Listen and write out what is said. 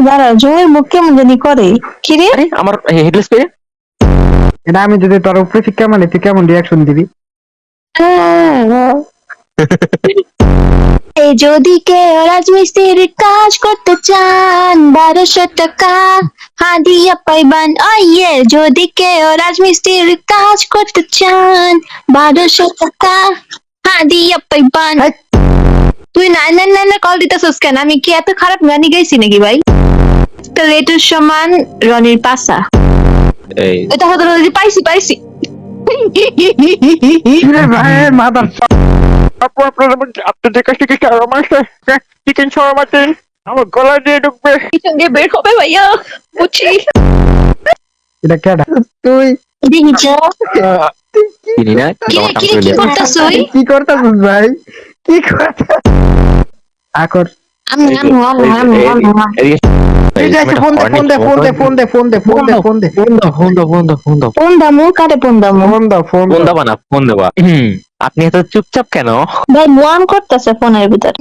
দাঁড়া, জয়ের মুখ কেমন জানি করে। কি রে? আরে আমার হেডলেস পেয়ে এটা আমি যদি তোর উপরে শিক্ষা মানে তুই কেমন রিয়াকশন দিবি? এই যদি কেউ রাজমিস্ত্রির কাজ করতে চান 1200 টাকা হাদিয়া পাইবান। ইয়ে, যদি কেউ রাজমিস্ত্রির কাজ করতে চান 1200 টাকা হাদিয়া পাইবান। হেই। তুই 999 কল দিতেছিস কেন? আমি কি এত খারাপ গানি গাইছি নাকি ভাই? লেটের সমান রনির পাসা। এই এটা হয়তো পাইছি। কিরে ভাই মাদার আপু আপনাদের কাছ থেকে চিকেন শাওয়ারমা চাই আমার গলা দিয়ে ঢুকবে পিছন দিয়ে বের হবে ভাইয়া, বুঝছি। এটা কেডা? তুই চিনি না কি করতেছ ওই? কি করতেছিস ভাই? কি করতেছিস? আকর ফোন দামু কাটে ফোন দামু আপনি এত চুপচাপ কেন? ভাই, মন করতেছে ফোনের ভিতর।